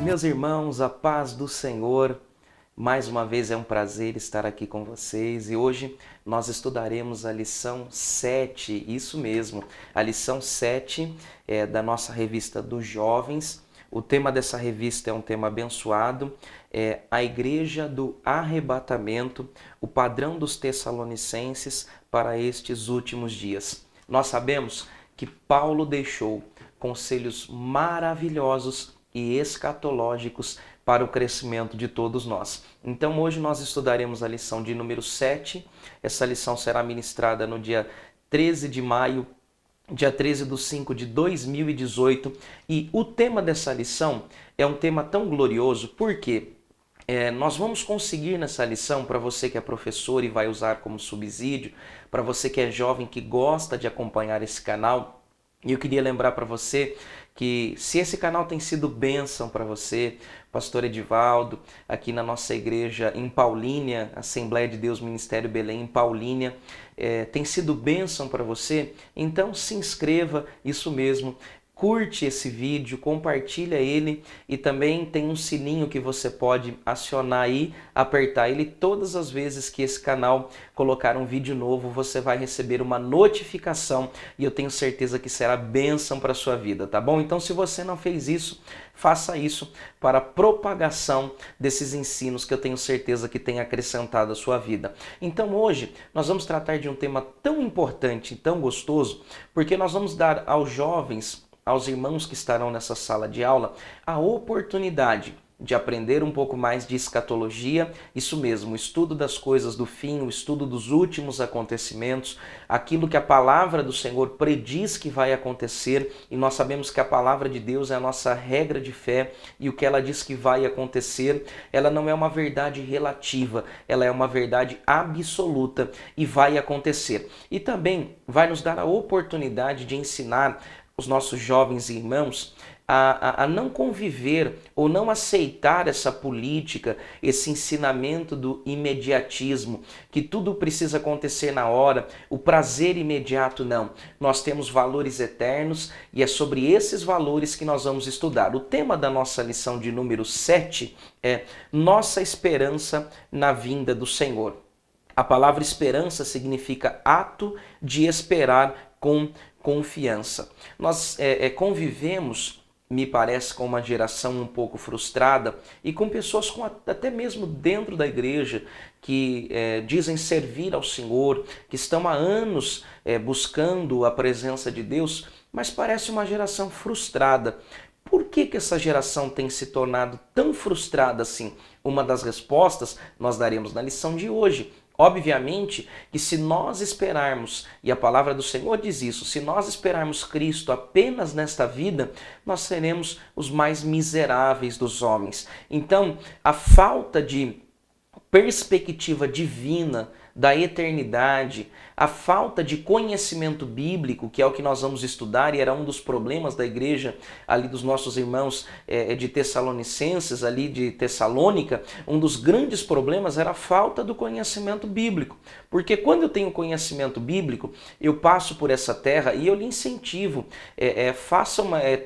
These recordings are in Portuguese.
Meus irmãos, a paz do Senhor. Mais uma vez é um prazer estar aqui com vocês e hoje nós estudaremos a lição 7, isso mesmo, a lição 7 da nossa revista dos jovens. O tema dessa revista é um tema abençoado, é a Igreja do Arrebatamento, o padrão dos Tessalonicenses para estes últimos dias. Nós sabemos que Paulo deixou conselhos maravilhosos e escatológicos para o crescimento de todos nós. Então hoje nós estudaremos a lição de número 7. Essa lição será ministrada no dia 13 de maio, dia 13/5 de 2018. E o tema dessa lição é um tema tão glorioso porque nós vamos conseguir nessa lição, para você que é professor e vai usar como subsídio, para você que é jovem que gosta de acompanhar esse canal, e eu queria lembrar para você que se esse canal tem sido bênção para você, Pastor Edivaldo, aqui na nossa igreja em Paulínia, Assembleia de Deus Ministério Belém em Paulínia, tem sido bênção para você, então se inscreva, isso mesmo. Curte esse vídeo, compartilha ele e também tem um sininho que você pode acionar aí, apertar ele. Todas as vezes que esse canal colocar um vídeo novo, você vai receber uma notificação e eu tenho certeza que será bênção para a sua vida, tá bom? Então se você não fez isso, faça isso para a propagação desses ensinos que eu tenho certeza que tem acrescentado a sua vida. Então hoje nós vamos tratar de um tema tão importante, tão gostoso, porque nós vamos dar aos jovens, aos irmãos que estarão nessa sala de aula, a oportunidade de aprender um pouco mais de escatologia, isso mesmo, o estudo das coisas do fim, o estudo dos últimos acontecimentos, aquilo que a palavra do Senhor prediz que vai acontecer, e nós sabemos que a palavra de Deus é a nossa regra de fé, e o que ela diz que vai acontecer, ela não é uma verdade relativa, ela é uma verdade absoluta e vai acontecer. E também vai nos dar a oportunidade de ensinar os nossos jovens irmãos a não conviver ou não aceitar essa política, esse ensinamento do imediatismo, que tudo precisa acontecer na hora, o prazer imediato não. Nós temos valores eternos e é sobre esses valores que nós vamos estudar. O tema da nossa lição de número 7 é Nossa Esperança na Vinda do Senhor. A palavra esperança significa ato de esperar com confiança. Nós convivemos, me parece, com uma geração um pouco frustrada e com pessoas até mesmo dentro da igreja que dizem servir ao Senhor, que estão há anos buscando a presença de Deus, mas parece uma geração frustrada. Por que essa geração tem se tornado tão frustrada assim? Uma das respostas nós daremos na lição de hoje. Obviamente que se nós esperarmos, e a palavra do Senhor diz isso, se nós esperarmos Cristo apenas nesta vida, nós seremos os mais miseráveis dos homens. Então, a falta de perspectiva divina da eternidade, a falta de conhecimento bíblico, que é o que nós vamos estudar, e era um dos problemas da igreja ali dos nossos irmãos de Tessalonicenses, ali de Tessalônica, um dos grandes problemas era a falta do conhecimento bíblico. Porque quando eu tenho conhecimento bíblico, eu passo por essa terra e eu lhe incentivo,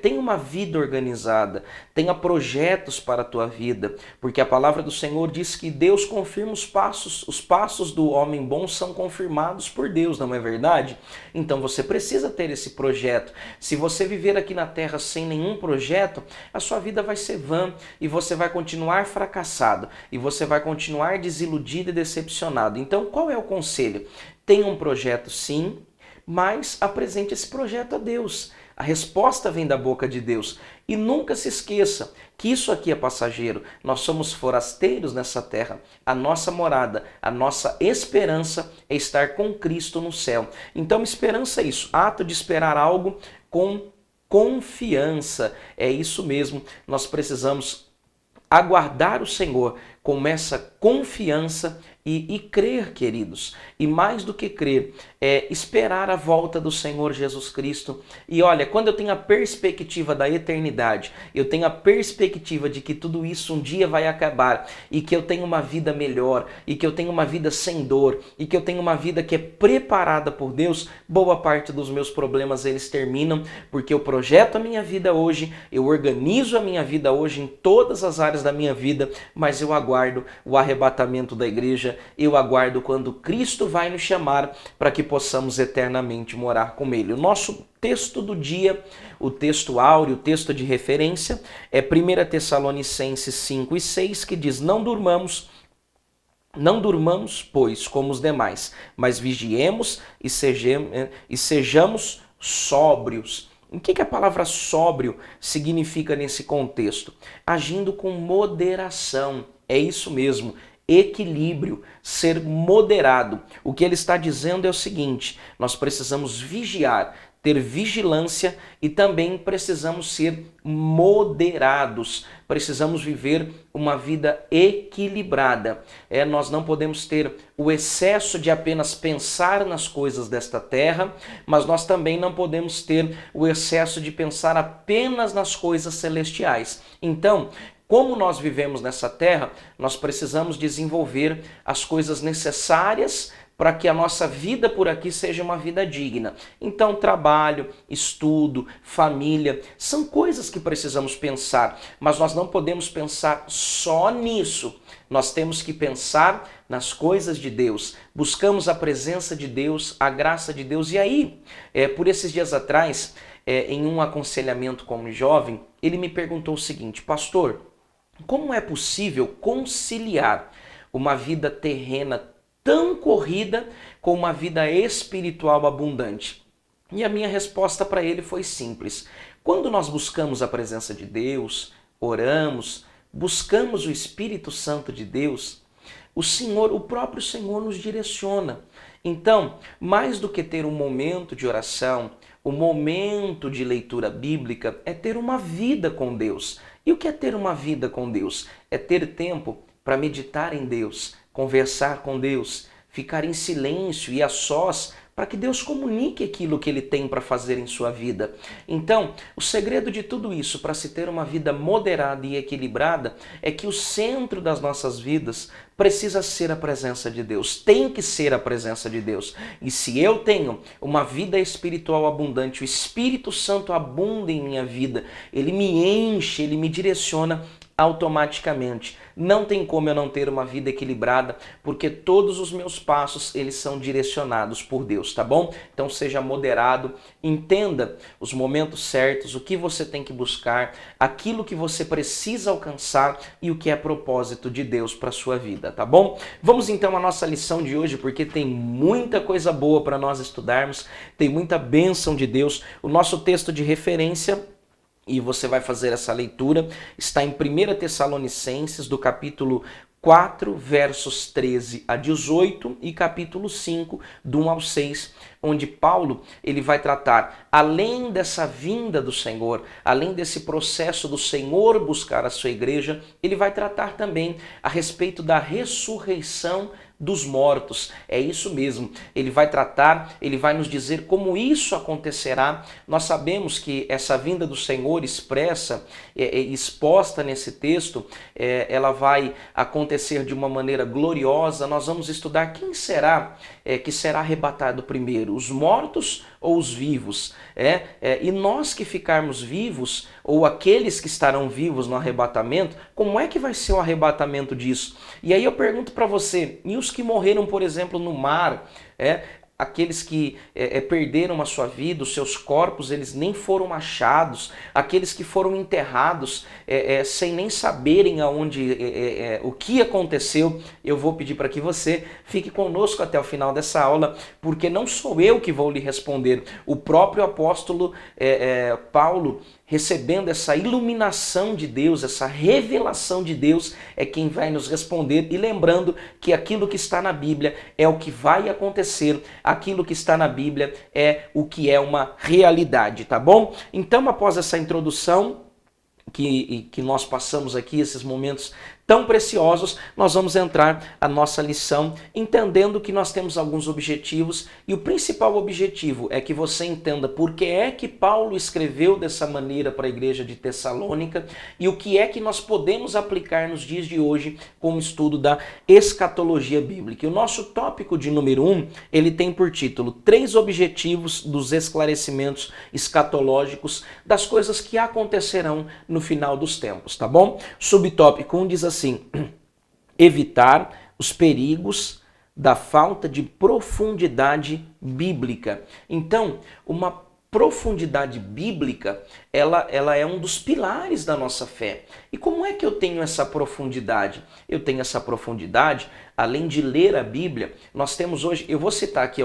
tenha uma vida organizada, tenha projetos para a tua vida, porque a palavra do Senhor diz que Deus confirma os passos do homem bom são confirmados por Deus, não é verdade? Então você precisa ter esse projeto. Se você viver aqui na terra sem nenhum projeto, a sua vida vai ser vã e você vai continuar fracassado e você vai continuar desiludido e decepcionado. Então qual é o conselho? Tenha um projeto sim, mas apresente esse projeto a Deus. A resposta vem da boca de Deus. E nunca se esqueça que isso aqui é passageiro. Nós somos forasteiros nessa terra. A nossa morada, a nossa esperança é estar com Cristo no céu. Então, esperança é isso. Ato de esperar algo com confiança. É isso mesmo. Nós precisamos aguardar o Senhor com essa confiança e crer, queridos. E mais do que crer, é esperar a volta do Senhor Jesus Cristo. E olha, quando eu tenho a perspectiva da eternidade, eu tenho a perspectiva de que tudo isso um dia vai acabar e que eu tenho uma vida melhor e que eu tenho uma vida sem dor e que eu tenho uma vida que é preparada por Deus, boa parte dos meus problemas eles terminam, porque eu projeto a minha vida hoje, eu organizo a minha vida hoje em todas as áreas da minha vida, mas eu aguardo o arrebatamento da igreja, eu aguardo quando Cristo vai nos chamar para que possamos eternamente morar com Ele. O nosso texto do dia, o texto áureo, o texto de referência, é 1 Tessalonicenses 5 e 6, que diz: Não durmamos, pois, como os demais, mas vigiemos e sejamos sóbrios. O que a palavra sóbrio significa nesse contexto? Agindo com moderação, é isso mesmo. Equilíbrio, ser moderado. O que ele está dizendo é o seguinte: nós precisamos vigiar, ter vigilância e também precisamos ser moderados. Precisamos viver uma vida equilibrada. Nós não podemos ter o excesso de apenas pensar nas coisas desta terra, mas nós também não podemos ter o excesso de pensar apenas nas coisas celestiais. Então, como nós vivemos nessa terra, nós precisamos desenvolver as coisas necessárias para que a nossa vida por aqui seja uma vida digna. Então, trabalho, estudo, família, são coisas que precisamos pensar, mas nós não podemos pensar só nisso. Nós temos que pensar nas coisas de Deus. Buscamos a presença de Deus, a graça de Deus. E aí, por esses dias atrás, em um aconselhamento como jovem, ele me perguntou o seguinte: pastor, como é possível conciliar uma vida terrena tão corrida com uma vida espiritual abundante? E a minha resposta para ele foi simples. Quando nós buscamos a presença de Deus, oramos, buscamos o Espírito Santo de Deus, o próprio Senhor nos direciona. Então, mais do que ter um momento de oração, o momento de leitura bíblica é ter uma vida com Deus. E o que é ter uma vida com Deus? É ter tempo para meditar em Deus, conversar com Deus, ficar em silêncio e a sós para que Deus comunique aquilo que Ele tem para fazer em sua vida. Então, o segredo de tudo isso, para se ter uma vida moderada e equilibrada, é que o centro das nossas vidas precisa ser a presença de Deus, tem que ser a presença de Deus. E se eu tenho uma vida espiritual abundante, o Espírito Santo abunda em minha vida, Ele me enche, Ele me direciona automaticamente. Não tem como eu não ter uma vida equilibrada, porque todos os meus passos, eles são direcionados por Deus, tá bom? Então seja moderado, entenda os momentos certos, o que você tem que buscar, aquilo que você precisa alcançar e o que é propósito de Deus para sua vida, tá bom? Vamos então à nossa lição de hoje, porque tem muita coisa boa para nós estudarmos, tem muita bênção de Deus. O nosso texto de referência, e você vai fazer essa leitura, está em 1 Tessalonicenses, do capítulo 4, versos 13 a 18 e capítulo 5, do 1 ao 6, onde Paulo ele vai tratar, além dessa vinda do Senhor, além desse processo do Senhor buscar a sua igreja, ele vai tratar também a respeito da ressurreição dos mortos. É isso mesmo. Ele vai tratar, ele vai nos dizer como isso acontecerá. Nós sabemos que essa vinda do Senhor expressa, exposta nesse texto, ela vai acontecer de uma maneira gloriosa. Nós vamos estudar quem será que será arrebatado primeiro, os mortos ou os vivos. E nós que ficarmos vivos, ou aqueles que estarão vivos no arrebatamento, como é que vai ser o arrebatamento disso? E aí eu pergunto para você, e os que morreram, por exemplo, no mar, aqueles que perderam a sua vida, os seus corpos, eles nem foram achados, aqueles que foram enterrados sem nem saberem aonde, o que aconteceu, eu vou pedir para que você fique conosco até o final dessa aula, porque não sou eu que vou lhe responder, o próprio apóstolo Paulo, recebendo essa iluminação de Deus, essa revelação de Deus, é quem vai nos responder. E lembrando que aquilo que está na Bíblia é o que vai acontecer, aquilo que está na Bíblia é o que é uma realidade, tá bom? Então, após essa introdução que nós passamos aqui, esses momentos tão preciosos, nós vamos entrar a nossa lição entendendo que nós temos alguns objetivos e o principal objetivo é que você entenda por que é que Paulo escreveu dessa maneira para a igreja de Tessalônica e o que é que nós podemos aplicar nos dias de hoje com o estudo da escatologia bíblica. E o nosso tópico de número 1, ele tem por título 3 objetivos dos esclarecimentos escatológicos das coisas que acontecerão no final dos tempos, tá bom? Subtópico 1 diz assim: evitar os perigos da falta de profundidade bíblica. Então, uma profundidade bíblica, ela é um dos pilares da nossa fé. E como é que eu tenho essa profundidade? Eu tenho essa profundidade, além de ler a Bíblia, nós temos hoje, eu vou citar aqui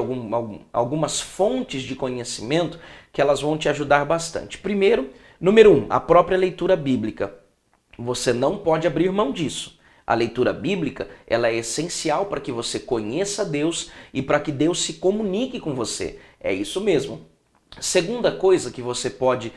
algumas fontes de conhecimento que elas vão te ajudar bastante. Primeiro, número 1, a própria leitura bíblica. Você não pode abrir mão disso. A leitura bíblica, ela é essencial para que você conheça Deus e para que Deus se comunique com você. É isso mesmo. Segunda coisa que você pode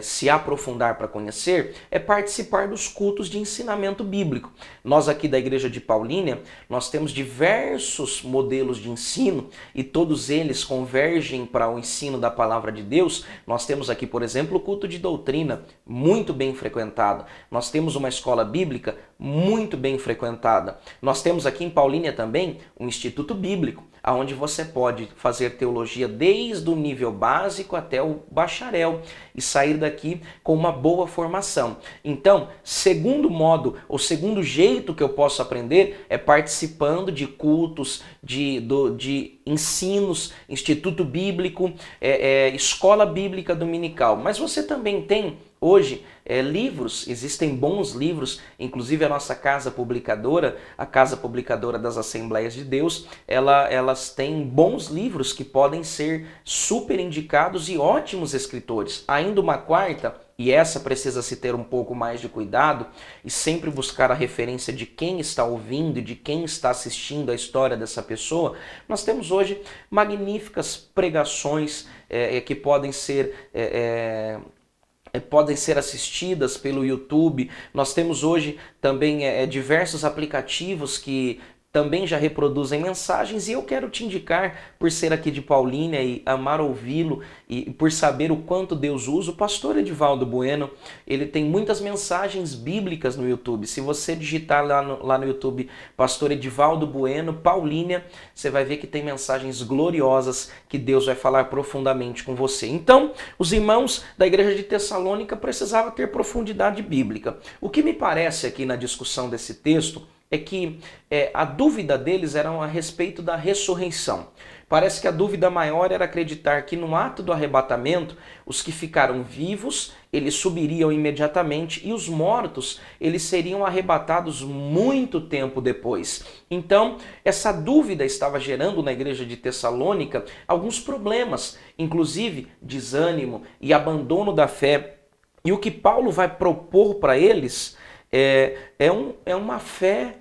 se aprofundar para conhecer é participar dos cultos de ensinamento bíblico. Nós aqui da Igreja de Paulínia, nós temos diversos modelos de ensino e todos eles convergem para o ensino da palavra de Deus. Nós temos aqui, por exemplo, o culto de doutrina, muito bem frequentado. Nós temos uma escola bíblica muito bem frequentada. Nós temos aqui em Paulínia também um instituto bíblico, onde você pode fazer teologia desde o nível básico até o bacharel e sair daqui com uma boa formação. Então, segundo modo, ou segundo jeito que eu posso aprender é participando de cultos, de ensinos, instituto bíblico, escola bíblica dominical. Mas você também tem hoje livros, existem bons livros, inclusive a nossa casa publicadora, a Casa Publicadora das Assembleias de Deus, elas têm bons livros que podem ser super indicados e ótimos escritores. Ainda uma quarta, e essa precisa se ter um pouco mais de cuidado e sempre buscar a referência de quem está ouvindo e de quem está assistindo a história dessa pessoa, nós temos hoje magníficas pregações que podem ser assistidas pelo YouTube. Nós temos hoje também diversos aplicativos que também já reproduzem mensagens e eu quero te indicar, por ser aqui de Paulínia e amar ouvi-lo e por saber o quanto Deus usa, o pastor Edivaldo Bueno, ele tem muitas mensagens bíblicas no YouTube. Se você digitar lá no YouTube, pastor Edivaldo Bueno, Paulínia, você vai ver que tem mensagens gloriosas que Deus vai falar profundamente com você. Então, os irmãos da igreja de Tessalônica precisavam ter profundidade bíblica. O que me parece aqui na discussão desse texto é que a dúvida deles era a respeito da ressurreição. Parece que a dúvida maior era acreditar que no ato do arrebatamento, os que ficaram vivos, eles subiriam imediatamente e os mortos, eles seriam arrebatados muito tempo depois. Então, essa dúvida estava gerando na igreja de Tessalônica alguns problemas, inclusive desânimo e abandono da fé. E o que Paulo vai propor para eles é uma fé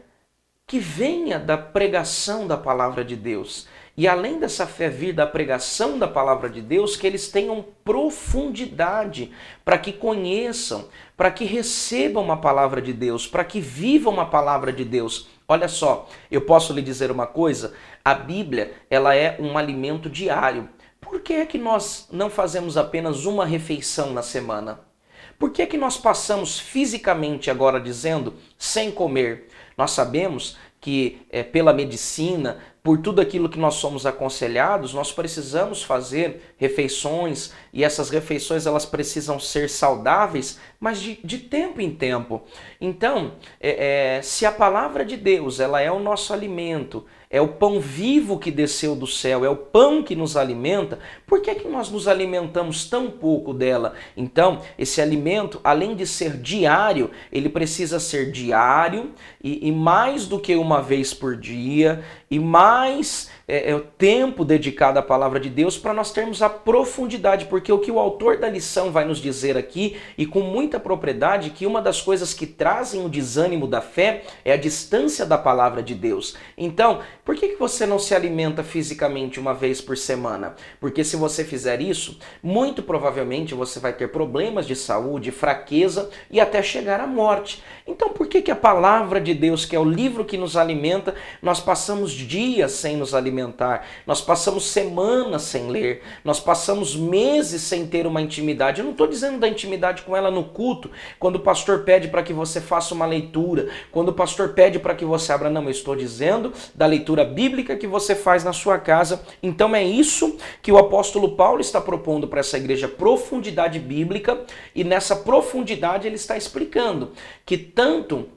que venha da pregação da palavra de Deus. E além dessa fé vir da pregação da palavra de Deus, que eles tenham profundidade para que conheçam, para que recebam a palavra de Deus, para que vivam a palavra de Deus. Olha só, eu posso lhe dizer uma coisa, a Bíblia, ela é um alimento diário. Por que é que nós não fazemos apenas uma refeição na semana? Por que é que nós passamos fisicamente, agora dizendo, sem comer? Nós sabemos que pela medicina, por tudo aquilo que nós somos aconselhados, nós precisamos fazer refeições e essas refeições elas precisam ser saudáveis, mas de tempo em tempo. Então, se a palavra de Deus ela é o nosso alimento, é o pão vivo que desceu do céu, é o pão que nos alimenta, por que que nós nos alimentamos tão pouco dela? Então, esse alimento, além de ser diário, ele precisa ser diário e mais do que uma vez por dia, e mais o tempo dedicado à palavra de Deus para nós termos a profundidade, porque o que o autor da lição vai nos dizer aqui, e com muita propriedade, que uma das coisas que trazem o desânimo da fé é a distância da palavra de Deus. Então, por que você não se alimenta fisicamente uma vez por semana? Porque se você fizer isso, muito provavelmente você vai ter problemas de saúde, fraqueza e até chegar à morte. Então, por que a palavra de Deus, que é o livro que nos alimenta, nós passamos dias sem nos alimentar, nós passamos semanas sem ler, nós passamos meses sem ter uma intimidade? Eu não estou dizendo da intimidade com ela no culto, quando o pastor pede para que você faça uma leitura, quando o pastor pede para que você abra, não, eu estou dizendo da leitura bíblica que você faz na sua casa. Então é isso que o apóstolo Paulo está propondo para essa igreja, profundidade bíblica, e nessa profundidade ele está explicando que tanto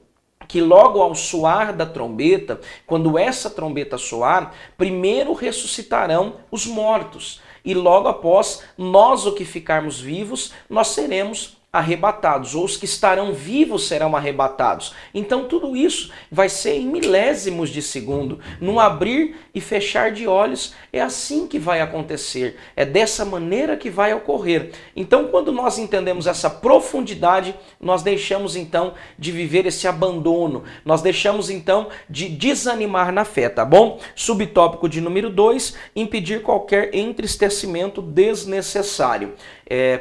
que logo ao soar da trombeta, quando essa trombeta soar, primeiro ressuscitarão os mortos, e logo após, nós, o que ficarmos vivos, nós seremos arrebatados, ou os que estarão vivos serão arrebatados. Então tudo isso vai ser em milésimos de segundo, num abrir e fechar de olhos. É assim que vai acontecer, é dessa maneira que vai ocorrer. Então, quando nós entendemos essa profundidade, nós deixamos então de viver esse abandono, nós deixamos então de desanimar na fé, tá bom? Subtópico de número 2, impedir qualquer entristecimento desnecessário.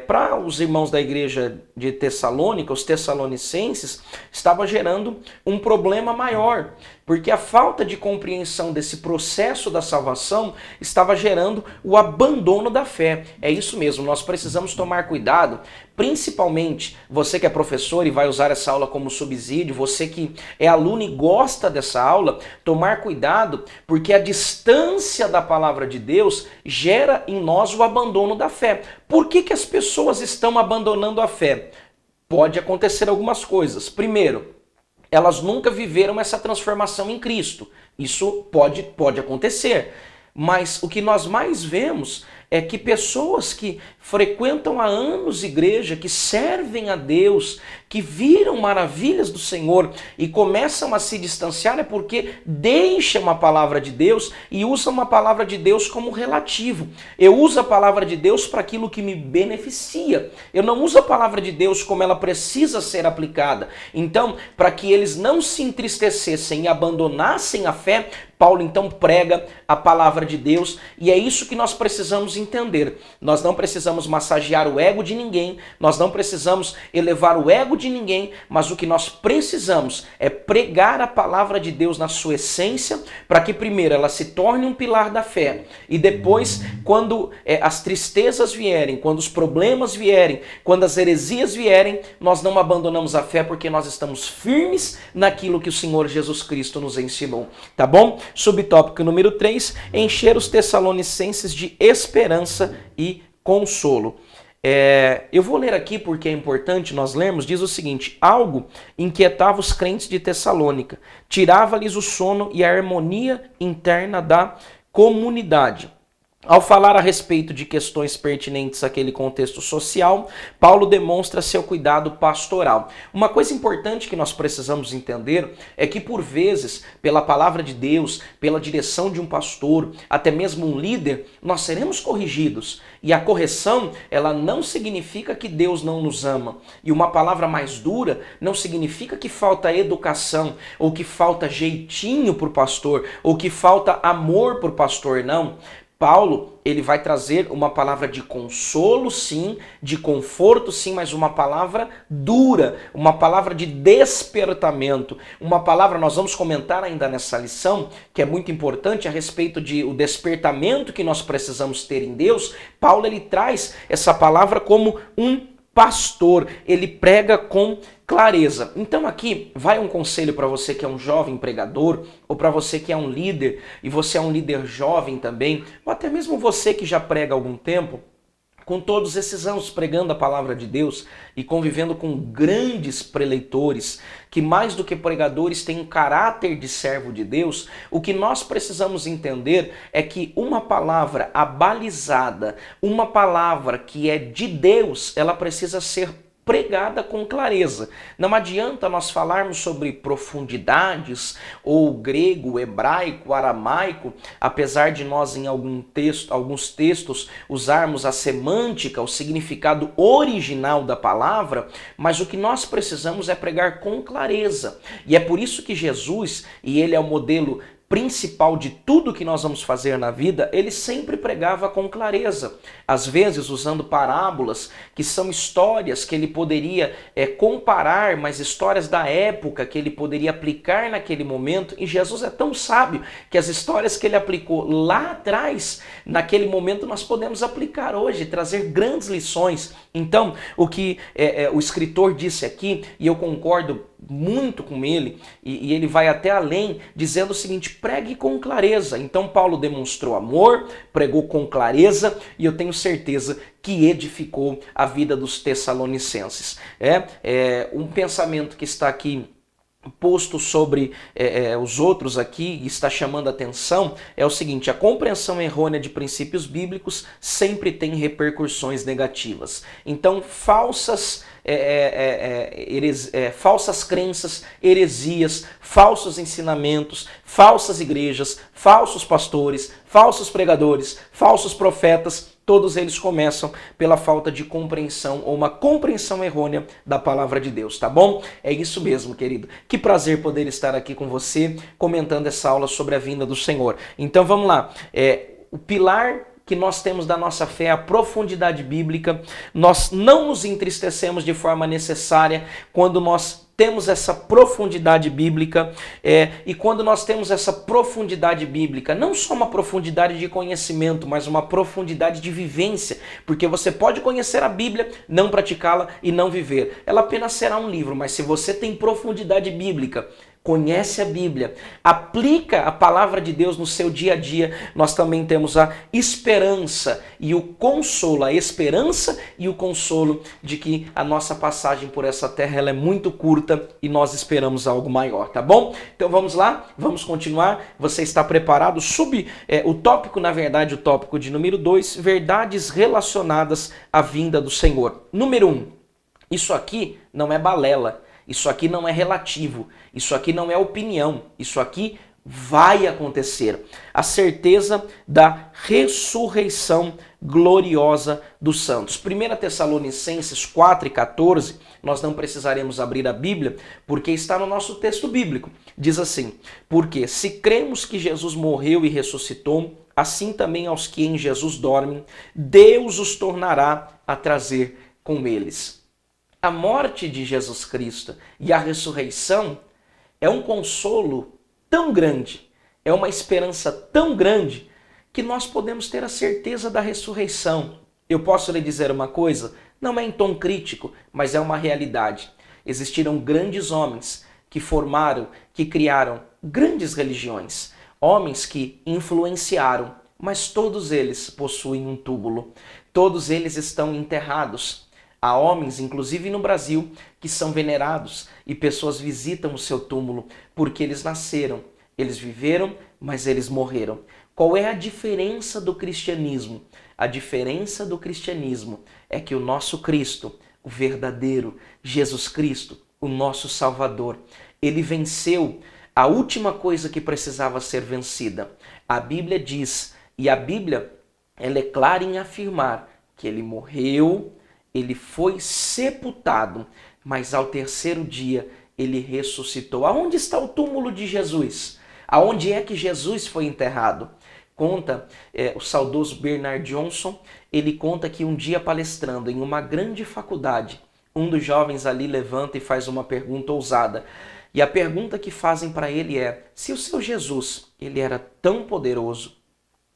Para os irmãos da igreja de Tessalônica, os tessalonicenses, estava gerando um problema maior, porque a falta de compreensão desse processo da salvação estava gerando o abandono da fé. É isso mesmo, nós precisamos tomar cuidado, principalmente você que é professor e vai usar essa aula como subsídio, você que é aluno e gosta dessa aula, tomar cuidado, porque a distância da palavra de Deus gera em nós o abandono da fé. Por que as pessoas estão abandonando a fé? Pode acontecer algumas coisas. Primeiro, elas nunca viveram essa transformação em Cristo. Isso pode acontecer. Mas o que nós mais vemos é que pessoas que frequentam há anos igreja, que servem a Deus, que viram maravilhas do Senhor e começam a se distanciar, é porque deixam a palavra de Deus e usam a palavra de Deus como relativo. Eu uso a palavra de Deus para aquilo que me beneficia. Eu não uso a palavra de Deus como ela precisa ser aplicada. Então, para que eles não se entristecessem e abandonassem a fé, Paulo então prega a palavra de Deus, e é isso que nós precisamos entender. Nós não precisamos massagear o ego de ninguém, nós não precisamos elevar o ego de ninguém, mas o que nós precisamos é pregar a palavra de Deus na sua essência, para que primeiro ela se torne um pilar da fé, e depois, quando as tristezas vierem, quando os problemas vierem, quando as heresias vierem, nós não abandonamos a fé, porque nós estamos firmes naquilo que o Senhor Jesus Cristo nos ensinou, tá bom? Subtópico número 3, encher os tessalonicenses de esperança e consolo. Eu vou ler aqui porque é importante nós lermos. Diz o seguinte: algo inquietava os crentes de Tessalônica, tirava-lhes o sono e a harmonia interna da comunidade. Ao falar a respeito de questões pertinentes àquele contexto social, Paulo demonstra seu cuidado pastoral. Uma coisa importante que nós precisamos entender é que, por vezes, pela palavra de Deus, pela direção de um pastor, até mesmo um líder, nós seremos corrigidos. E a correção, ela não significa que Deus não nos ama. E uma palavra mais dura não significa que falta educação, ou que falta jeitinho para o pastor, ou que falta amor para o pastor, não. Paulo, ele vai trazer uma palavra de consolo, sim, de conforto, sim, mas uma palavra dura, uma palavra de despertamento, uma palavra, nós vamos comentar ainda nessa lição, que é muito importante a respeito de o despertamento que nós precisamos ter em Deus. Paulo, ele traz essa palavra como um pastor, ele prega com clareza. Então aqui vai um conselho para você que é um jovem pregador, ou para você que é um líder, e você é um líder jovem também, ou até mesmo você que já prega há algum tempo, com todos esses anos pregando a palavra de Deus e convivendo com grandes preleitores, que mais do que pregadores têm um caráter de servo de Deus, o que nós precisamos entender é que uma palavra abalizada, uma palavra que é de Deus, ela precisa ser pregada com clareza. Não adianta nós falarmos sobre profundidades ou grego, hebraico, aramaico, apesar de nós em alguns textos usarmos a semântica, o significado original da palavra, mas o que nós precisamos é pregar com clareza. E é por isso que Jesus, e ele é o modelo principal de tudo que nós vamos fazer na vida, ele sempre pregava com clareza. Às vezes usando parábolas, que são histórias que ele poderia comparar, mas histórias da época que ele poderia aplicar naquele momento. E Jesus é tão sábio que as histórias que ele aplicou lá atrás, naquele momento nós podemos aplicar hoje, trazer grandes lições. Então, o que o escritor disse aqui, e eu concordo muito com ele, e ele vai até além, dizendo o seguinte: pregue com clareza. Então Paulo demonstrou amor, pregou com clareza, e eu tenho certeza que edificou a vida dos tessalonicenses. Um pensamento que está aqui posto sobre os outros aqui e está chamando a atenção é o seguinte: a compreensão errônea de princípios bíblicos sempre tem repercussões negativas. Então, falsas crenças, heresias, falsos ensinamentos, falsas igrejas, falsos pastores, falsos pregadores, falsos profetas, todos eles começam pela falta de compreensão ou uma compreensão errônea da palavra de Deus, tá bom? É isso mesmo, querido. Que prazer poder estar aqui com você, comentando essa aula sobre a vinda do Senhor. Então vamos lá. O pilar que nós temos da nossa fé é a profundidade bíblica. Nós não nos entristecemos de forma necessária quando nós temos essa profundidade bíblica, e quando nós temos essa profundidade bíblica, não só uma profundidade de conhecimento, mas uma profundidade de vivência, porque você pode conhecer a Bíblia, não praticá-la e não viver. Ela apenas será um livro, mas se você tem profundidade bíblica, conhece a Bíblia, aplica a palavra de Deus no seu dia a dia, nós também temos a esperança e o consolo, a esperança e o consolo de que a nossa passagem por essa terra ela é muito curta e nós esperamos algo maior, tá bom? Então vamos lá, vamos continuar. Você está preparado? O tópico, na verdade, o tópico de número 2, verdades relacionadas à vinda do Senhor. Número 1, isso aqui não é balela. Isso aqui não é relativo, isso aqui não é opinião, isso aqui vai acontecer. A certeza da ressurreição gloriosa dos santos. 1 Tessalonicenses 4:14, nós não precisaremos abrir a Bíblia, porque está no nosso texto bíblico. Diz assim: porque se cremos que Jesus morreu e ressuscitou, assim também aos que em Jesus dormem, Deus os tornará a trazer com eles. A morte de Jesus Cristo e a ressurreição é um consolo tão grande, é uma esperança tão grande, que nós podemos ter a certeza da ressurreição. Eu posso lhe dizer uma coisa? Não é em tom crítico, mas é uma realidade. Existiram grandes homens que formaram, que criaram grandes religiões. Homens que influenciaram, mas todos eles possuem um túmulo. Todos eles estão enterrados. Há homens, inclusive no Brasil, que são venerados e pessoas visitam o seu túmulo porque eles nasceram, eles viveram, mas eles morreram. Qual é a diferença do cristianismo? A diferença do cristianismo é que o nosso Cristo, o verdadeiro Jesus Cristo, o nosso Salvador, ele venceu a última coisa que precisava ser vencida. A Bíblia diz, e a Bíblia ela é clara em afirmar que ele morreu, ele foi sepultado, mas ao terceiro dia ele ressuscitou. Aonde está o túmulo de Jesus? Aonde é que Jesus foi enterrado? Conta o saudoso Bernard Johnson, ele conta que um dia palestrando em uma grande faculdade, um dos jovens ali levanta e faz uma pergunta ousada. E a pergunta que fazem para ele é: se o seu Jesus, ele era tão poderoso,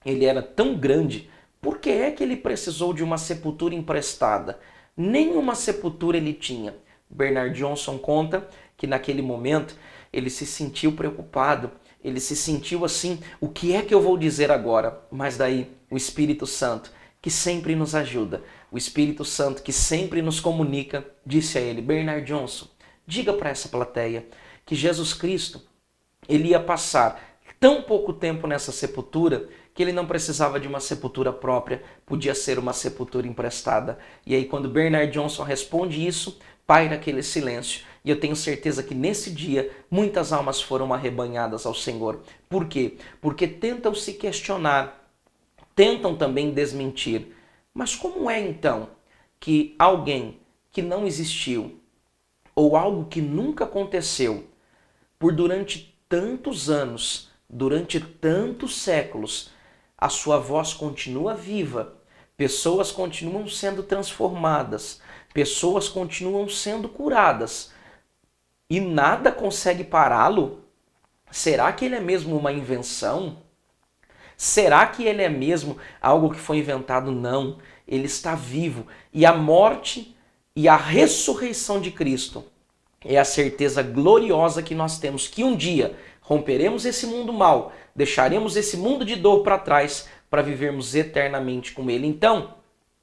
ele era tão grande, por que é que ele precisou de uma sepultura emprestada? Nenhuma sepultura ele tinha. Bernard Johnson conta que naquele momento ele se sentiu preocupado, ele se sentiu assim, o que é que eu vou dizer agora? Mas daí o Espírito Santo, que sempre nos ajuda, o Espírito Santo que sempre nos comunica, disse a ele: Bernard Johnson, diga para essa plateia que Jesus Cristo, ele ia passar tão pouco tempo nessa sepultura que ele não precisava de uma sepultura própria, podia ser uma sepultura emprestada. E aí quando Bernard Johnson responde isso, paira aquele silêncio. E eu tenho certeza que nesse dia muitas almas foram arrebanhadas ao Senhor. Por quê? Porque tentam se questionar, tentam também desmentir. Mas como é então que alguém que não existiu, ou algo que nunca aconteceu, por durante tantos anos, durante tantos séculos, a sua voz continua viva, pessoas continuam sendo transformadas, pessoas continuam sendo curadas e nada consegue pará-lo? Será que ele é mesmo uma invenção? Será que ele é mesmo algo que foi inventado? Não, ele está vivo e a morte e a ressurreição de Cristo é a certeza gloriosa que nós temos que um dia romperemos esse mundo mal, deixaremos esse mundo de dor para trás para vivermos eternamente com ele. Então,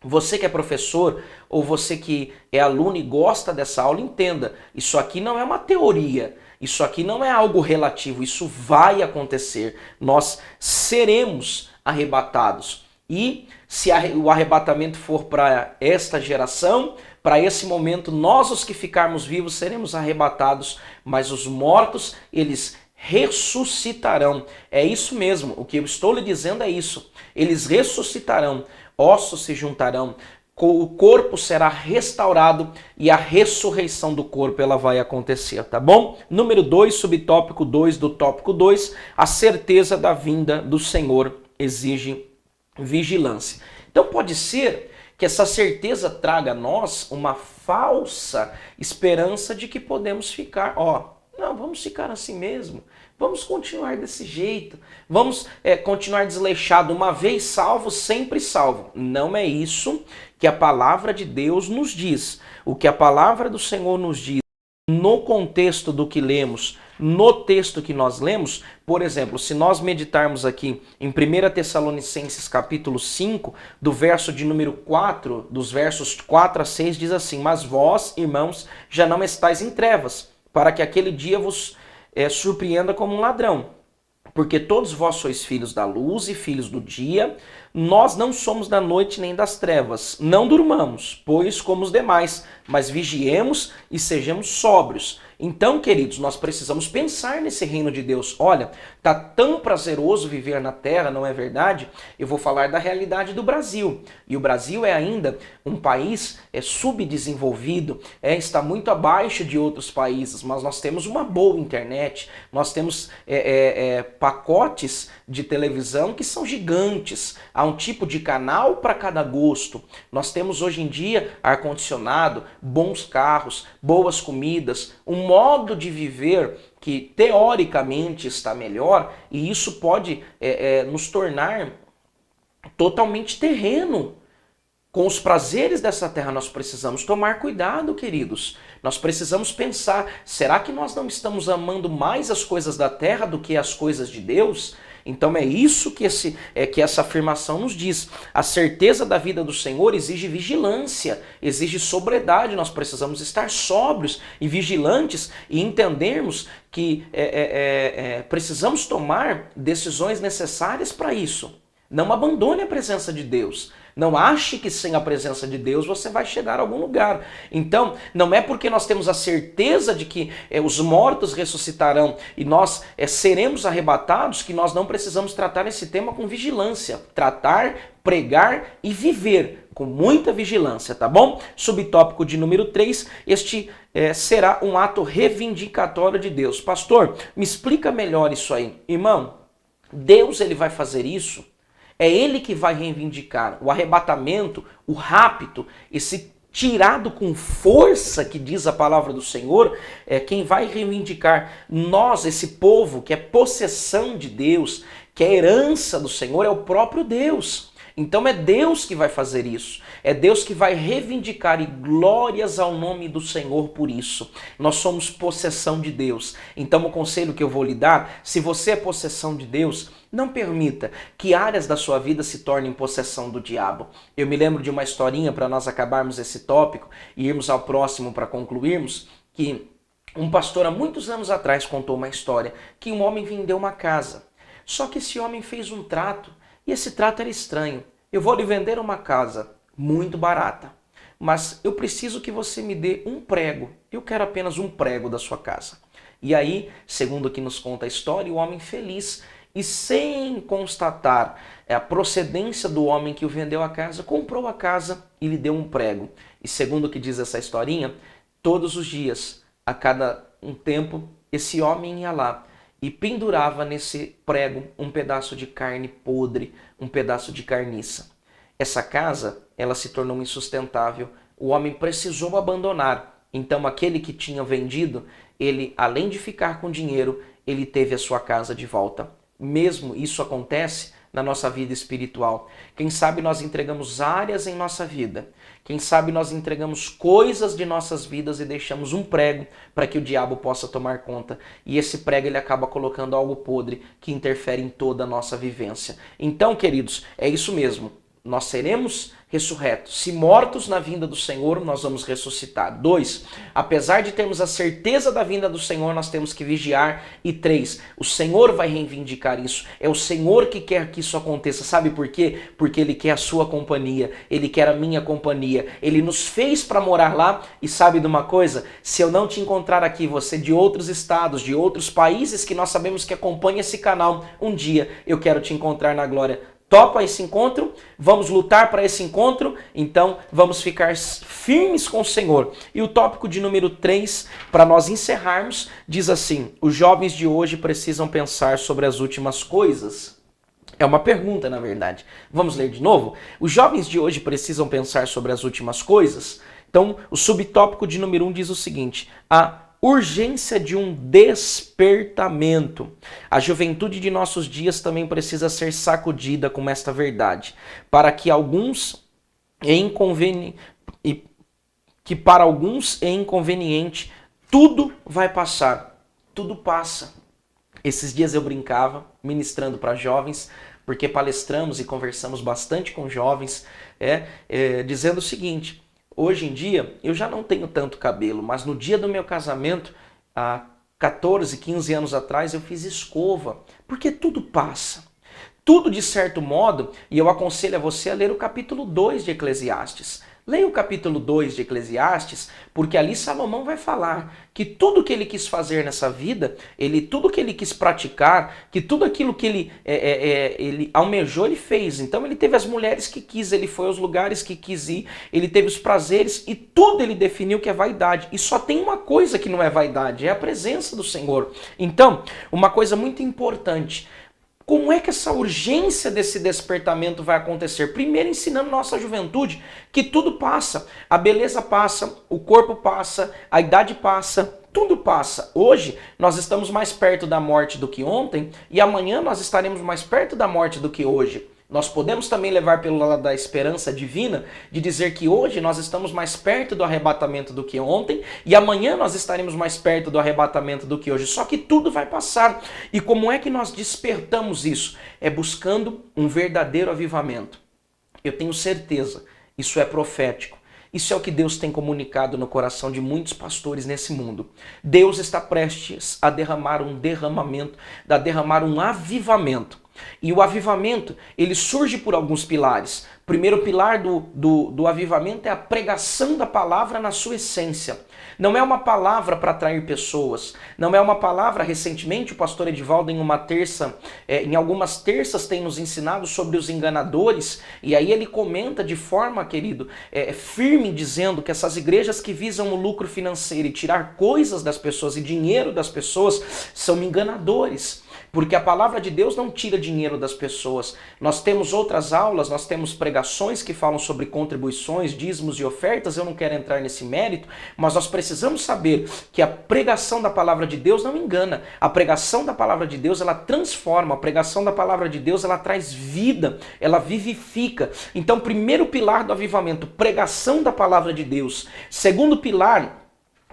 você que é professor ou você que é aluno e gosta dessa aula, entenda, isso aqui não é uma teoria, isso aqui não é algo relativo, isso vai acontecer. Nós seremos arrebatados. E se o arrebatamento for para esta geração, para esse momento, nós os que ficarmos vivos seremos arrebatados, mas os mortos, eles ressuscitarão. É isso mesmo, o que eu estou lhe dizendo é isso. Eles ressuscitarão, ossos se juntarão, o corpo será restaurado e a ressurreição do corpo ela vai acontecer, tá bom? Número 2, subtópico 2 do tópico 2, a certeza da vinda do Senhor exige vigilância. Então pode ser que essa certeza traga a nós uma falsa esperança de que podemos ficar, não, vamos ficar assim mesmo, vamos continuar desse jeito, vamos continuar desleixado, uma vez salvo, sempre salvo. Não é isso que a palavra de Deus nos diz. O que a palavra do Senhor nos diz no contexto do que lemos, no texto que nós lemos, por exemplo, se nós meditarmos aqui em 1 Tessalonicenses capítulo 5, do verso de número 4, dos versos 4 a 6, diz assim: mas vós, irmãos, já não estáis em trevas, para que aquele dia vos surpreenda como um ladrão. Porque todos vós sois filhos da luz e filhos do dia, nós não somos da noite nem das trevas. Não durmamos, pois como os demais, mas vigiemos e sejamos sóbrios. Então, queridos, nós precisamos pensar nesse reino de Deus. Olha, tá tão prazeroso viver na terra, não é verdade? Eu vou falar da realidade do Brasil. E o Brasil é ainda um país subdesenvolvido, está muito abaixo de outros países, mas nós temos uma boa internet, nós temos pacotes de televisão que são gigantes, há um tipo de canal para cada gosto. Nós temos hoje em dia ar-condicionado, bons carros, boas comidas, um modo de viver que teoricamente está melhor, e isso pode nos tornar totalmente terreno. Com os prazeres dessa terra nós precisamos tomar cuidado, queridos. Nós precisamos pensar, será que nós não estamos amando mais as coisas da terra do que as coisas de Deus? Então é isso que essa afirmação nos diz. A certeza da vida do Senhor exige vigilância, exige sobriedade. Nós precisamos estar sóbrios e vigilantes e entendermos que precisamos tomar decisões necessárias para isso. Não abandone a presença de Deus. Não ache que sem a presença de Deus você vai chegar a algum lugar. Então, não é porque nós temos a certeza de que os mortos ressuscitarão e nós seremos arrebatados que nós não precisamos tratar esse tema com vigilância. Tratar, pregar e viver com muita vigilância, tá bom? Subtópico de número 3, este será um ato reivindicatório de Deus. Pastor, me explica melhor isso aí. Irmão, Deus ele vai fazer isso. É ele que vai reivindicar o arrebatamento, o rapto, esse tirado com força que diz a palavra do Senhor, quem vai reivindicar nós, esse povo que é possessão de Deus, que é herança do Senhor, é o próprio Deus. Então é Deus que vai fazer isso, é Deus que vai reivindicar e glórias ao nome do Senhor por isso. Nós somos possessão de Deus. Então o conselho que eu vou lhe dar, se você é possessão de Deus, não permita que áreas da sua vida se tornem possessão do diabo. Eu me lembro de uma historinha para nós acabarmos esse tópico e irmos ao próximo para concluirmos, que um pastor há muitos anos atrás contou uma história que um homem vendeu uma casa. Só que esse homem fez um trato E esse trato era estranho. Eu vou lhe vender uma casa muito barata, mas eu preciso que você me dê um prego. Eu quero apenas um prego da sua casa. E aí, segundo o que nos conta a história, o homem feliz e sem constatar a procedência do homem que o vendeu a casa, comprou a casa e lhe deu um prego. E segundo o que diz essa historinha, todos os dias, a cada um tempo, esse homem ia lá e pendurava nesse prego um pedaço de carne podre, um pedaço de carniça. Essa casa, ela se tornou insustentável. O homem precisou abandonar. Então aquele que tinha vendido, ele, além de ficar com dinheiro, ele teve a sua casa de volta. Mesmo isso acontece na nossa vida espiritual. Quem sabe nós entregamos áreas em nossa vida. Quem sabe nós entregamos coisas de nossas vidas e deixamos um prego para que o diabo possa tomar conta. E esse prego ele acaba colocando algo podre que interfere em toda a nossa vivência. Então, queridos, é isso mesmo. Nós seremos ressurretos. Se mortos na vinda do Senhor, nós vamos ressuscitar. 2, apesar de termos a certeza da vinda do Senhor, nós temos que vigiar. E 3, o Senhor vai reivindicar isso. É o Senhor que quer que isso aconteça. Sabe por quê? Porque Ele quer a sua companhia. Ele quer a minha companhia. Ele nos fez para morar lá. E sabe de uma coisa? Se eu não te encontrar aqui, você de outros estados, de outros países que nós sabemos que acompanha esse canal, um dia eu quero te encontrar na glória. Topa esse encontro? Vamos lutar para esse encontro? Então vamos ficar firmes com o Senhor. E o tópico de número 3, para nós encerrarmos, diz assim: os jovens de hoje precisam pensar sobre as últimas coisas. É uma pergunta, na verdade. Vamos ler de novo? Os jovens de hoje precisam pensar sobre as últimas coisas? Então, o subtópico de número 1 diz o seguinte: a urgência de um despertamento. A juventude de nossos dias também precisa ser sacudida com esta verdade, para que para alguns é inconveniente, tudo vai passar, tudo passa. Esses dias eu brincava, ministrando para jovens, porque palestramos e conversamos bastante com jovens, dizendo o seguinte: hoje em dia, eu já não tenho tanto cabelo, mas no dia do meu casamento, há 14, 15 anos atrás, eu fiz escova, porque tudo passa. Tudo de certo modo, e eu aconselho a você a ler o capítulo 2 de Eclesiastes. Leia o capítulo 2 de Eclesiastes, porque ali Salomão vai falar que tudo que ele quis fazer nessa vida, tudo que ele quis praticar, que tudo aquilo que ele almejou, ele fez. Então ele teve as mulheres que quis, ele foi aos lugares que quis ir, ele teve os prazeres e tudo ele definiu que é vaidade. E só tem uma coisa que não é vaidade, é a presença do Senhor. Então, uma coisa muito importante: como é que essa urgência desse despertamento vai acontecer? Primeiro, ensinando nossa juventude que tudo passa. A beleza passa, o corpo passa, a idade passa, tudo passa. Hoje, nós estamos mais perto da morte do que ontem e amanhã nós estaremos mais perto da morte do que hoje. Nós podemos também levar pelo lado da esperança divina de dizer que hoje nós estamos mais perto do arrebatamento do que ontem e amanhã nós estaremos mais perto do arrebatamento do que hoje. Só que tudo vai passar. E como é que nós despertamos isso? É buscando um verdadeiro avivamento. Eu tenho certeza, isso é profético. Isso é o que Deus tem comunicado no coração de muitos pastores nesse mundo. Deus está prestes a derramar um derramamento, a derramar um avivamento. E o avivamento, ele surge por alguns pilares. O primeiro pilar do avivamento é a pregação da palavra na sua essência. Não é uma palavra para atrair pessoas. Não é uma palavra, recentemente o pastor Edivaldo em algumas terças tem nos ensinado sobre os enganadores. E aí ele comenta de forma, querido, firme, dizendo que essas igrejas que visam o lucro financeiro e tirar coisas das pessoas e dinheiro das pessoas são enganadores. Porque a palavra de Deus não tira dinheiro das pessoas. Nós temos outras aulas, nós temos pregações que falam sobre contribuições, dízimos e ofertas. Eu não quero entrar nesse mérito, mas nós precisamos saber que a pregação da palavra de Deus não engana. A pregação da palavra de Deus, ela transforma. A pregação da palavra de Deus, ela traz vida, ela vivifica. Então, primeiro pilar do avivamento, pregação da palavra de Deus. Segundo pilar,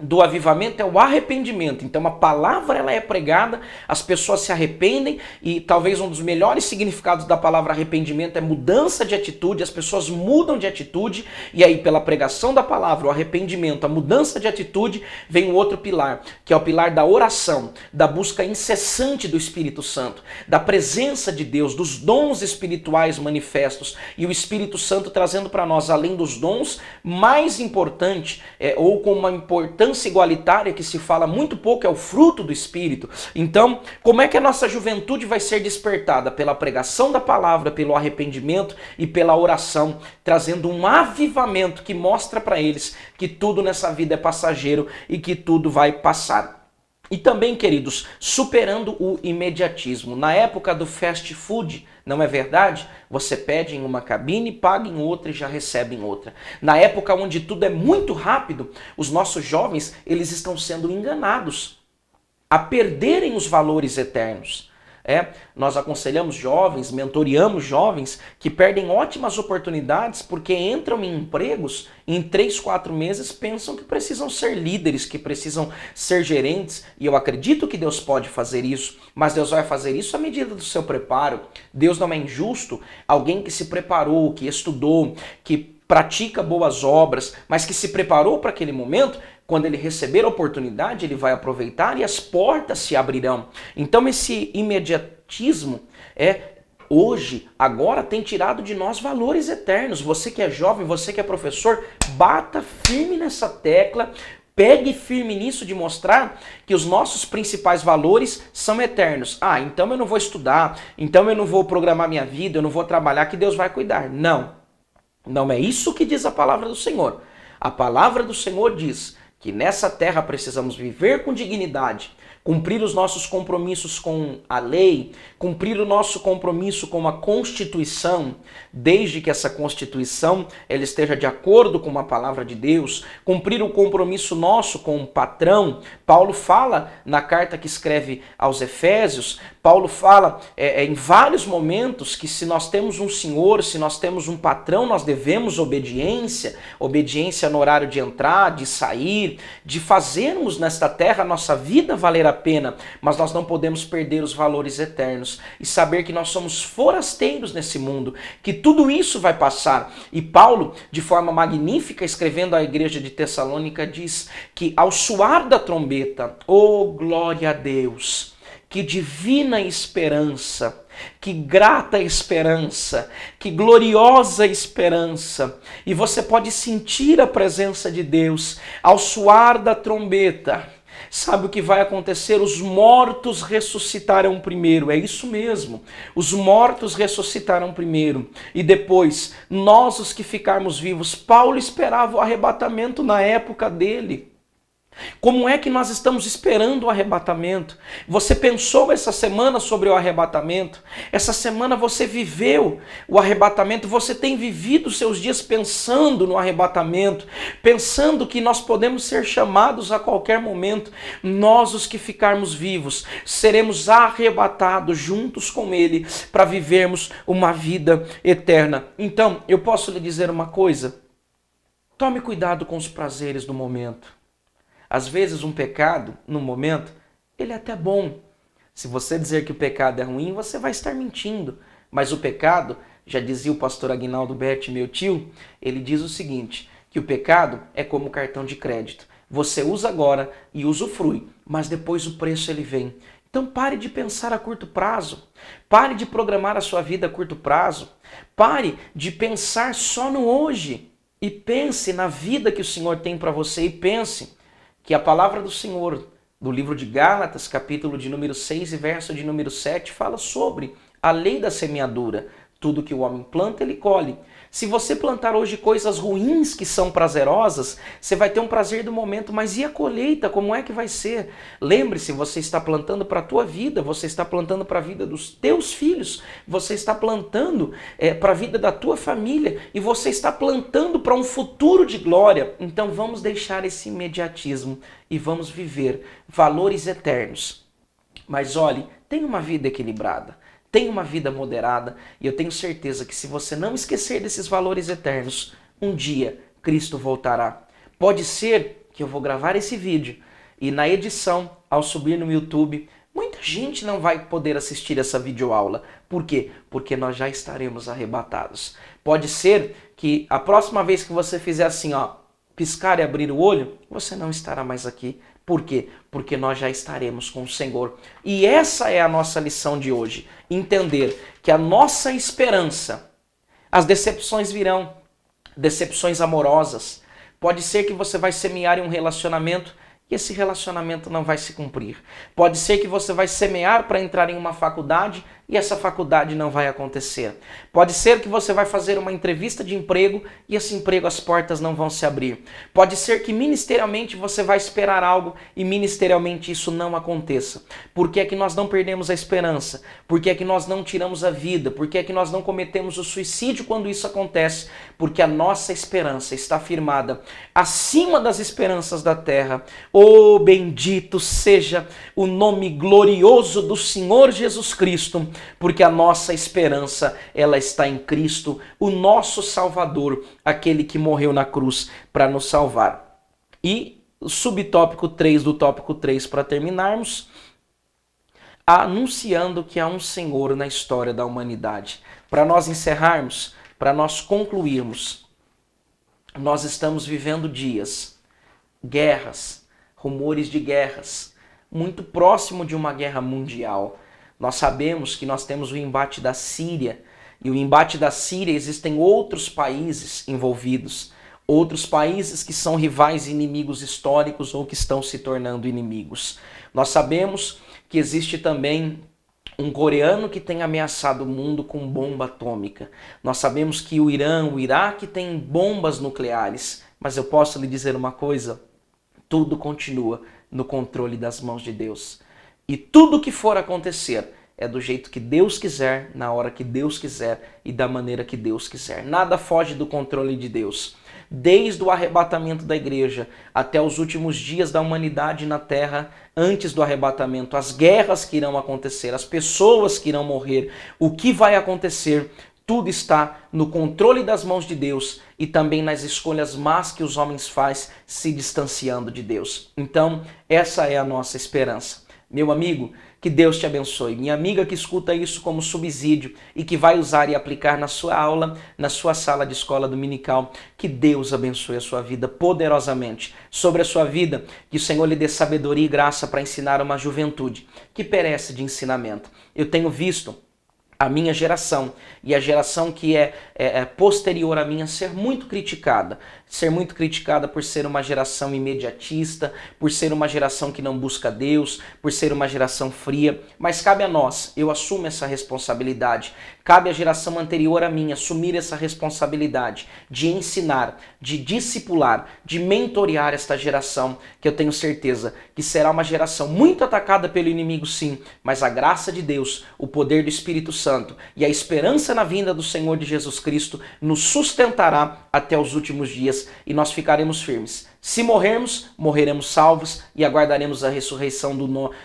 do avivamento é o arrependimento. Então a palavra ela é pregada, as pessoas se arrependem e talvez um dos melhores significados da palavra arrependimento é mudança de atitude, as pessoas mudam de atitude e aí pela pregação da palavra, o arrependimento, a mudança de atitude, vem o outro pilar, que é o pilar da oração, da busca incessante do Espírito Santo, da presença de Deus, dos dons espirituais manifestos e o Espírito Santo trazendo para nós, além dos dons, mais importante, ou com uma importância igualitária que se fala muito pouco, é o fruto do Espírito. Então, como é que a nossa juventude vai ser despertada? Pela pregação da palavra, pelo arrependimento e pela oração, trazendo um avivamento que mostra para eles que tudo nessa vida é passageiro e que tudo vai passar. E também, queridos, superando o imediatismo. Na época do fast food, não é verdade? Você pede em uma cabine, paga em outra e já recebe em outra. Na época onde tudo é muito rápido, os nossos jovens, eles estão sendo enganados a perderem os valores eternos. Nós aconselhamos jovens, mentoreamos jovens que perdem ótimas oportunidades porque entram em empregos e em 3, 4 meses pensam que precisam ser líderes, que precisam ser gerentes. E eu acredito que Deus pode fazer isso, mas Deus vai fazer isso à medida do seu preparo. Deus não é injusto. Alguém que se preparou, que estudou, que pratica boas obras, mas que se preparou para aquele momento, quando ele receber a oportunidade, ele vai aproveitar e as portas se abrirão. Então esse imediatismo hoje, agora tem tirado de nós valores eternos. Você que é jovem, você que é professor, bata firme nessa tecla, pegue firme nisso de mostrar que os nossos principais valores são eternos. Então eu não vou estudar, então eu não vou programar minha vida, eu não vou trabalhar, que Deus vai cuidar. Não, não é isso que diz a palavra do Senhor. A palavra do Senhor diz que nessa terra precisamos viver com dignidade, cumprir os nossos compromissos com a lei, cumprir o nosso compromisso com a Constituição, desde que essa Constituição ela esteja de acordo com a palavra de Deus, cumprir o compromisso nosso com o patrão. Paulo fala na carta que escreve aos Efésios, Paulo fala em vários momentos que se nós temos um senhor, se nós temos um patrão, nós devemos obediência, obediência no horário de entrar, de sair, de fazermos nesta terra a nossa vida valer a pena, mas nós não podemos perder os valores eternos e saber que nós somos forasteiros nesse mundo, que tudo isso vai passar. E Paulo, de forma magnífica, escrevendo à igreja de Tessalônica, diz que ao soar da trombeta, oh glória a Deus, que divina esperança, que grata esperança, que gloriosa esperança. E você pode sentir a presença de Deus ao soar da trombeta. Sabe o que vai acontecer? Os mortos ressuscitarão primeiro. É isso mesmo. Os mortos ressuscitarão primeiro. E depois, nós os que ficarmos vivos. Paulo esperava o arrebatamento na época dele. Como é que nós estamos esperando o arrebatamento? Você pensou essa semana sobre o arrebatamento? Essa semana você viveu o arrebatamento, você tem vivido seus dias pensando no arrebatamento, pensando que nós podemos ser chamados a qualquer momento. Nós, os que ficarmos vivos, seremos arrebatados juntos com Ele para vivermos uma vida eterna. Então, eu posso lhe dizer uma coisa? Tome cuidado com os prazeres do momento. Às vezes um pecado, no momento, ele é até bom. Se você dizer que o pecado é ruim, você vai estar mentindo. Mas o pecado, já dizia o pastor Aguinaldo Berti, meu tio, ele diz o seguinte, que o pecado é como o cartão de crédito. Você usa agora e usufrui, mas depois o preço ele vem. Então pare de pensar a curto prazo. Pare de programar a sua vida a curto prazo. Pare de pensar só no hoje. E pense na vida que o Senhor tem para você e pense que a palavra do Senhor, do livro de Gálatas, capítulo de número 6 e verso de número 7, fala sobre a lei da semeadura. Tudo que o homem planta, ele colhe. Se você plantar hoje coisas ruins que são prazerosas, você vai ter um prazer do momento, mas e a colheita, como é que vai ser? Lembre-se, você está plantando para a tua vida, você está plantando para a vida dos teus filhos, você está plantando para a vida da tua família e você está plantando para um futuro de glória. Então vamos deixar esse imediatismo e vamos viver valores eternos. Mas olhe, tenha uma vida equilibrada. Tenha uma vida moderada e eu tenho certeza que se você não esquecer desses valores eternos, um dia Cristo voltará. Pode ser que que eu vou gravar esse vídeo e na edição, ao subir no YouTube, muita gente não vai poder assistir essa videoaula. Por quê? Porque nós já estaremos arrebatados. Pode ser que a próxima vez que você fizer assim, ó, piscar e abrir o olho, você não estará mais aqui. Por quê? Porque nós já estaremos com o Senhor. E essa é a nossa lição de hoje. Entender que a nossa esperança, as decepções virão, decepções amorosas. Pode ser que você vai semear em um relacionamento e esse relacionamento não vai se cumprir. Pode ser que você vai semear para entrar em uma faculdade e essa faculdade não vai acontecer. Pode ser que você vai fazer uma entrevista de emprego e esse emprego, as portas não vão se abrir. Pode ser que ministerialmente você vai esperar algo e ministerialmente isso não aconteça. Por que é que nós não perdemos a esperança? Por que é que nós não tiramos a vida? Por que é que nós não cometemos o suicídio quando isso acontece? Porque a nossa esperança está firmada acima das esperanças da terra. Oh, bendito seja o nome glorioso do Senhor Jesus Cristo, porque a nossa esperança, ela está em Cristo, o nosso Salvador, aquele que morreu na cruz para nos salvar. E o subtópico 3 do tópico 3, para terminarmos, anunciando que há um Senhor na história da humanidade. Para nós encerrarmos, para nós concluirmos, nós estamos vivendo dias, guerras, rumores de guerras, muito próximo de uma guerra mundial. Nós sabemos que nós temos o embate da Síria, e o embate da Síria existem outros países envolvidos, outros países que são rivais e inimigos históricos ou que estão se tornando inimigos. Nós sabemos que existe também um coreano que tem ameaçado o mundo com bomba atômica. Nós sabemos que o Irã, o Iraque tem bombas nucleares, mas eu posso lhe dizer uma coisa, tudo continua no controle das mãos de Deus. E tudo que for acontecer é do jeito que Deus quiser, na hora que Deus quiser e da maneira que Deus quiser. Nada foge do controle de Deus. Desde o arrebatamento da igreja até os últimos dias da humanidade na terra, antes do arrebatamento, as guerras que irão acontecer, as pessoas que irão morrer, o que vai acontecer, tudo está no controle das mãos de Deus e também nas escolhas más que os homens fazem se distanciando de Deus. Então, essa é a nossa esperança. Meu amigo, que Deus te abençoe. Minha amiga que escuta isso como subsídio e que vai usar e aplicar na sua aula, na sua sala de escola dominical, que Deus abençoe a sua vida poderosamente. Sobre a sua vida, que o Senhor lhe dê sabedoria e graça para ensinar uma juventude que perece de ensinamento. Eu tenho visto a minha geração e a geração que é posterior à minha ser muito criticada por ser uma geração imediatista, por ser uma geração que não busca Deus, por ser uma geração fria, mas cabe a nós, eu assumo essa responsabilidade, cabe à geração anterior a mim assumir essa responsabilidade de ensinar, de discipular, de mentorear esta geração, que eu tenho certeza que será uma geração muito atacada pelo inimigo sim, mas a graça de Deus, o poder do Espírito Santo e a esperança na vinda do Senhor de Jesus Cristo nos sustentará até os últimos dias e nós ficaremos firmes. Se morrermos, morreremos salvos e aguardaremos a ressurreição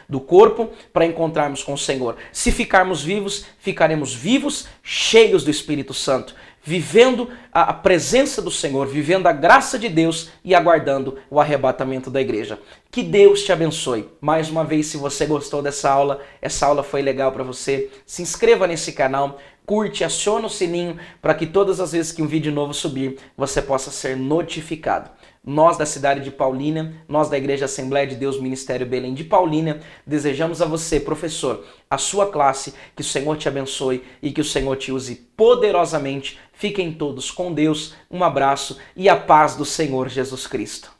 do corpo para encontrarmos com o Senhor. Se ficarmos vivos, ficaremos vivos, cheios do Espírito Santo, vivendo a presença do Senhor, vivendo a graça de Deus e aguardando o arrebatamento da igreja. Que Deus te abençoe. Mais uma vez, se você gostou dessa aula, essa aula foi legal para você, se inscreva nesse canal, curte, aciona o sininho para que todas as vezes que um vídeo novo subir, você possa ser notificado. Nós da cidade de Paulínia, nós da Igreja Assembleia de Deus Ministério Belém de Paulínia, desejamos a você, professor, a sua classe, que o Senhor te abençoe e que o Senhor te use poderosamente. Fiquem todos com Deus, um abraço e a paz do Senhor Jesus Cristo.